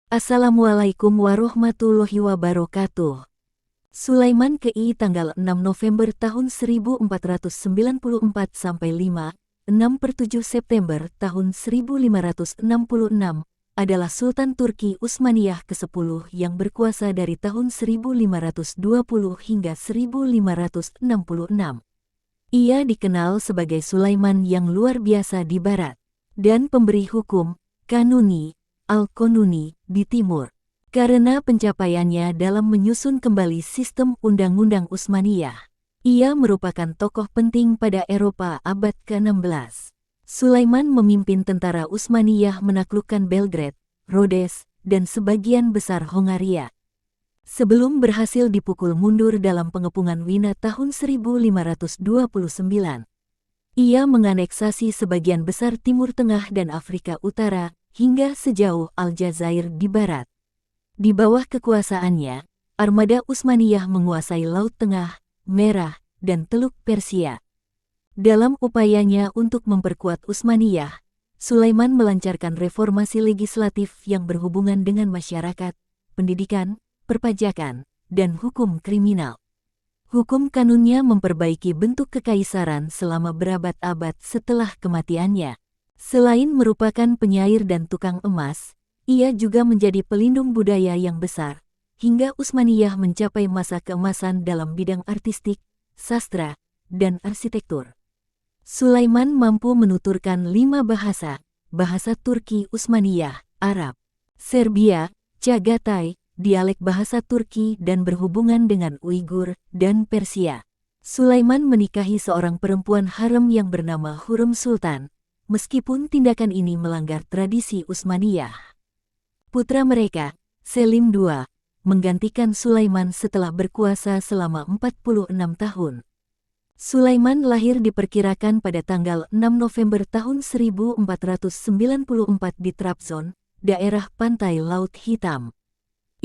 Assalamualaikum warahmatullahi wabarakatuh. Sulaiman KI tanggal 6 November tahun 1494 sampai 6/7 September tahun 1566 adalah Sultan Turki Utsmaniyah ke-10 yang berkuasa dari tahun 1520 hingga 1566. Ia dikenal sebagai Sulaiman yang luar biasa di barat dan pemberi hukum, Kanuni, Al-Qanuni, di timur. Karena pencapaiannya dalam menyusun kembali sistem undang-undang Utsmaniyah, ia merupakan tokoh penting pada Eropa abad ke-16. Sulaiman memimpin tentara Utsmaniyah menaklukkan Belgrade, Rhodes, dan sebagian besar Hongaria. Sebelum berhasil dipukul mundur dalam pengepungan Wina tahun 1529, ia menganeksasi sebagian besar Timur Tengah dan Afrika Utara, hingga sejauh Aljazair di barat. Di bawah kekuasaannya, armada Utsmaniyah menguasai Laut Tengah, Merah, dan Teluk Persia. Dalam upayanya untuk memperkuat Utsmaniyah, Sulaiman melancarkan reformasi legislatif yang berhubungan dengan masyarakat, pendidikan, perpajakan, dan hukum kriminal. Hukum kanunnya memperbaiki bentuk kekaisaran selama berabad-abad setelah kematiannya. Selain merupakan penyair dan tukang emas, ia juga menjadi pelindung budaya yang besar, hingga Utsmaniyah mencapai masa keemasan dalam bidang artistik, sastra, dan arsitektur. Sulaiman mampu menuturkan 5 bahasa: bahasa Turki Utsmaniyah, Arab, Serbia, Chagatai, dialek bahasa Turki dan berhubungan dengan Uighur, dan Persia. Sulaiman menikahi seorang perempuan harem yang bernama Hurrem Sultan, meskipun tindakan ini melanggar tradisi Utsmaniyah. Putra mereka, Selim II, menggantikan Sulaiman setelah berkuasa selama 46 tahun. Sulaiman lahir diperkirakan pada tanggal 6 November tahun 1494 di Trabzon, daerah pantai Laut Hitam.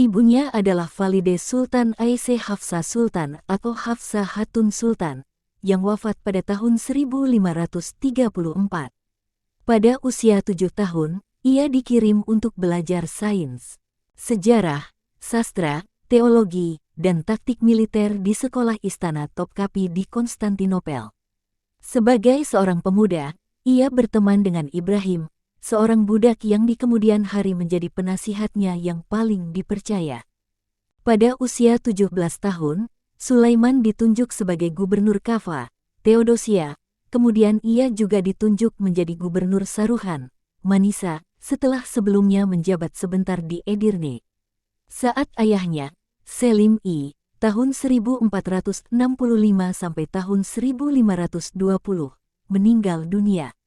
Ibunya adalah Valide Sultan Ayşe Hafsa Sultan atau Hafsa Hatun Sultan, yang wafat pada tahun 1534. Pada usia 7 tahun, ia dikirim untuk belajar sains, sejarah, sastra, teologi, dan taktik militer di sekolah Istana Topkapi di Konstantinopel. Sebagai seorang pemuda, ia berteman dengan Ibrahim, seorang budak yang di kemudian hari menjadi penasihatnya yang paling dipercaya. Pada usia 17 tahun, Sulaiman ditunjuk sebagai gubernur Kaffa, Theodosia. Kemudian ia juga ditunjuk menjadi gubernur Saruhan, Manisa, setelah sebelumnya menjabat sebentar di Edirne. Saat ayahnya, Selim I, tahun 1465 sampai tahun 1520, meninggal dunia,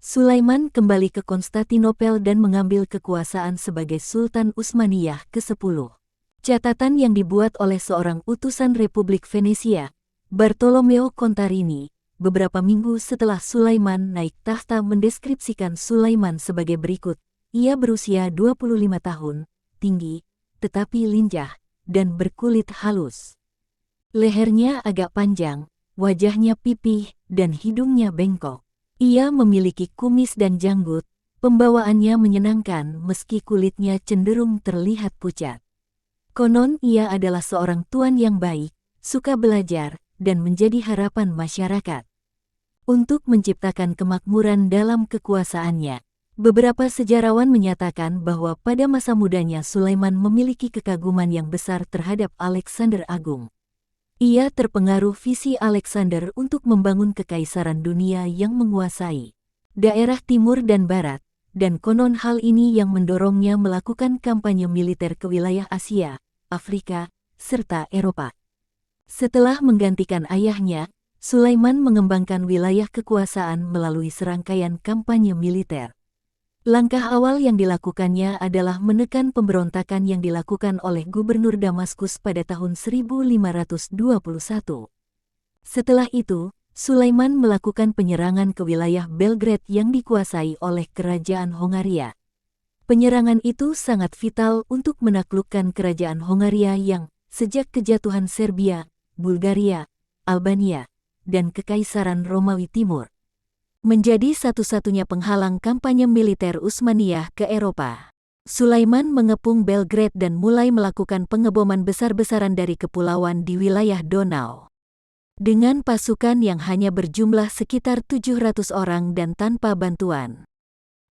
Sulaiman kembali ke Konstantinopel dan mengambil kekuasaan sebagai Sultan Utsmaniyah ke-10. Catatan yang dibuat oleh seorang utusan Republik Venesia, Bartolomeo Contarini, beberapa minggu setelah Sulaiman naik tahta mendeskripsikan Sulaiman sebagai berikut. Ia berusia 25 tahun, tinggi, tetapi lincah, dan berkulit halus. Lehernya agak panjang, wajahnya pipih, dan hidungnya bengkok. Ia memiliki kumis dan janggut, pembawaannya menyenangkan meski kulitnya cenderung terlihat pucat. Konon ia adalah seorang tuan yang baik, suka belajar, dan menjadi harapan masyarakat. Untuk menciptakan kemakmuran dalam kekuasaannya, beberapa sejarawan menyatakan bahwa pada masa mudanya Sulaiman memiliki kekaguman yang besar terhadap Alexander Agung. Ia terpengaruh visi Alexander untuk membangun kekaisaran dunia yang menguasai daerah timur dan barat, dan konon hal ini yang mendorongnya melakukan kampanye militer ke wilayah Asia, Afrika, serta Eropa. Setelah menggantikan ayahnya, Sulaiman mengembangkan wilayah kekuasaan melalui serangkaian kampanye militer. Langkah awal yang dilakukannya adalah menekan pemberontakan yang dilakukan oleh Gubernur Damaskus pada tahun 1521. Setelah itu, Sulaiman melakukan penyerangan ke wilayah Belgrade yang dikuasai oleh Kerajaan Hongaria. Penyerangan itu sangat vital untuk menaklukkan Kerajaan Hongaria yang, sejak kejatuhan Serbia, Bulgaria, Albania, dan Kekaisaran Romawi Timur, menjadi satu-satunya penghalang kampanye militer Utsmaniyah ke Eropa. Sulaiman mengepung Belgrade dan mulai melakukan pengeboman besar-besaran dari kepulauan di wilayah Donau. Dengan pasukan yang hanya berjumlah sekitar 700 orang dan tanpa bantuan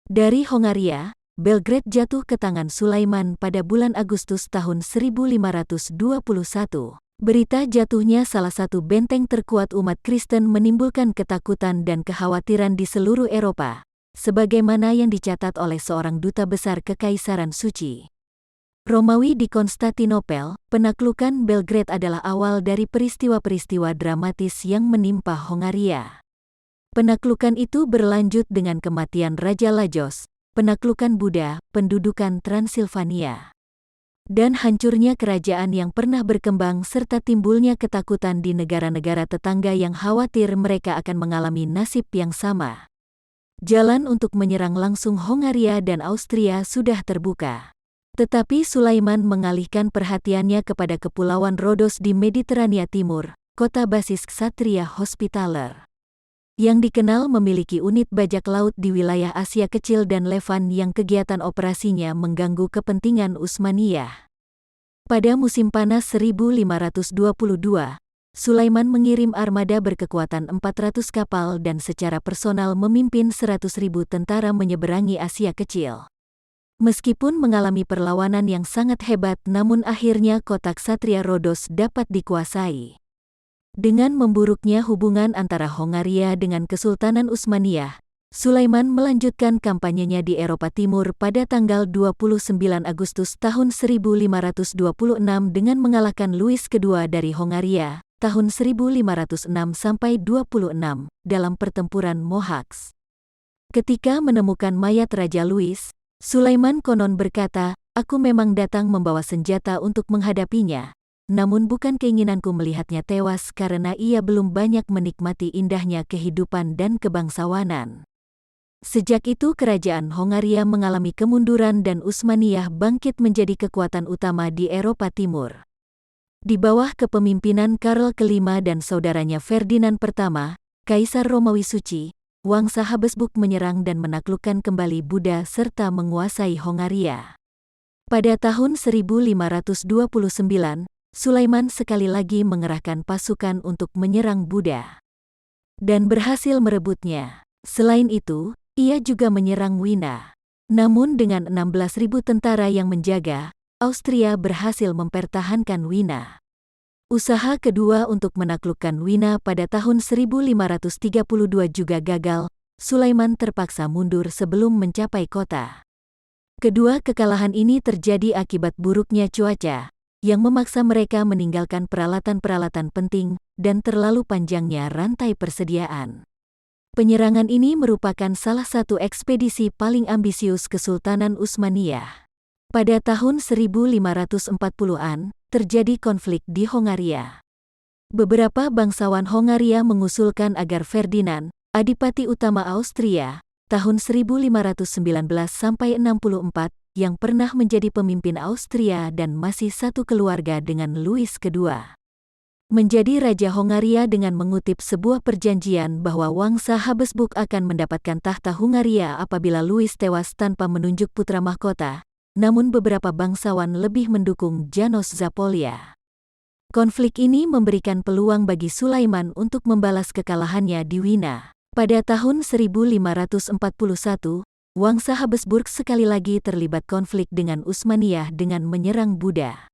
dari Hongaria, Belgrade jatuh ke tangan Sulaiman pada bulan Agustus tahun 1521. Berita jatuhnya salah satu benteng terkuat umat Kristen menimbulkan ketakutan dan kekhawatiran di seluruh Eropa, sebagaimana yang dicatat oleh seorang duta besar Kekaisaran Suci Romawi di Konstantinopel. Penaklukan Belgrade adalah awal dari peristiwa-peristiwa dramatis yang menimpa Hongaria. Penaklukan itu berlanjut dengan kematian Raja Lajos, penaklukan Buda, pendudukan Transilvania, dan hancurnya kerajaan yang pernah berkembang serta timbulnya ketakutan di negara-negara tetangga yang khawatir mereka akan mengalami nasib yang sama. Jalan untuk menyerang langsung Hongaria dan Austria sudah terbuka. Tetapi Sulaiman mengalihkan perhatiannya kepada Kepulauan Rodos di Mediterania Timur, kota basis Ksatria Hospitaller, yang dikenal memiliki unit bajak laut di wilayah Asia Kecil dan Levan yang kegiatan operasinya mengganggu kepentingan Utsmaniyah. Pada musim panas 1522, Sulaiman mengirim armada berkekuatan 400 kapal dan secara personal memimpin 100.000 tentara menyeberangi Asia Kecil. Meskipun mengalami perlawanan yang sangat hebat, namun akhirnya kota Ksatria Rodos dapat dikuasai. Dengan memburuknya hubungan antara Hongaria dengan Kesultanan Utsmaniyah, Sulaiman melanjutkan kampanyenya di Eropa Timur pada tanggal 29 Agustus tahun 1526 dengan mengalahkan Louis II dari Hongaria tahun 1506-26 dalam pertempuran Mohacs. Ketika menemukan mayat Raja Louis, Sulaiman konon berkata, "Aku memang datang membawa senjata untuk menghadapinya, namun bukan keinginanku melihatnya tewas karena ia belum banyak menikmati indahnya kehidupan dan kebangsawanan." Sejak itu kerajaan Hongaria mengalami kemunduran dan Utsmaniyah bangkit menjadi kekuatan utama di Eropa Timur. Di bawah kepemimpinan Karl V dan saudaranya Ferdinand I, Kaisar Romawi Suci, Wangsa Habsburg menyerang dan menaklukkan kembali Buda serta menguasai Hongaria. Pada tahun 1529, Sulaiman sekali lagi mengerahkan pasukan untuk menyerang Buda dan berhasil merebutnya. Selain itu, ia juga menyerang Wina. Namun dengan 16.000 tentara yang menjaga, Austria berhasil mempertahankan Wina. Usaha kedua untuk menaklukkan Wina pada tahun 1532 juga gagal. Sulaiman terpaksa mundur sebelum mencapai kota. Kedua kekalahan ini terjadi akibat buruknya cuaca, yang memaksa mereka meninggalkan peralatan-peralatan penting dan terlalu panjangnya rantai persediaan. Penyerangan ini merupakan salah satu ekspedisi paling ambisius Kesultanan Utsmaniyah. Pada tahun 1540-an, terjadi konflik di Hongaria. Beberapa bangsawan Hongaria mengusulkan agar Ferdinand, adipati utama Austria, tahun 1519-64, yang pernah menjadi pemimpin Austria dan masih satu keluarga dengan Louis II, menjadi Raja Hongaria dengan mengutip sebuah perjanjian bahwa Wangsa Habsburg akan mendapatkan tahta Hongaria apabila Louis tewas tanpa menunjuk putra mahkota. Namun beberapa bangsawan lebih mendukung Janos Zapolya. Konflik ini memberikan peluang bagi Sulaiman untuk membalas kekalahannya di Wina. Pada tahun 1541, Wangsa Habsburg sekali lagi terlibat konflik dengan Utsmaniyah dengan menyerang Buda.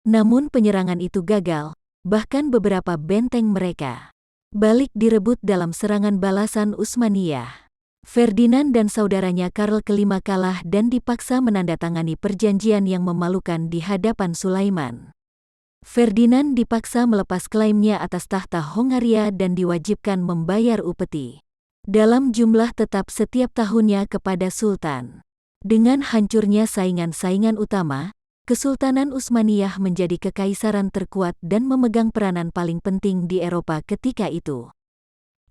Namun penyerangan itu gagal, bahkan beberapa benteng mereka balik direbut dalam serangan balasan Utsmaniyah. Ferdinand dan saudaranya Karl V kalah dan dipaksa menandatangani perjanjian yang memalukan di hadapan Sulaiman. Ferdinand dipaksa melepas klaimnya atas tahta Hongaria dan diwajibkan membayar upeti dalam jumlah tetap setiap tahunnya kepada Sultan. Dengan hancurnya saingan-saingan utama, Kesultanan Utsmaniyah menjadi kekaisaran terkuat dan memegang peranan paling penting di Eropa ketika itu.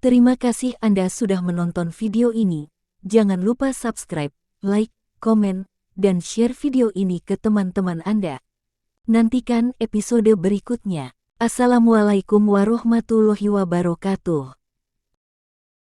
Terima kasih Anda sudah menonton video ini. Jangan lupa subscribe, like, komen, dan share video ini ke teman-teman Anda. Nantikan episode berikutnya. Assalamualaikum warahmatullahi wabarakatuh.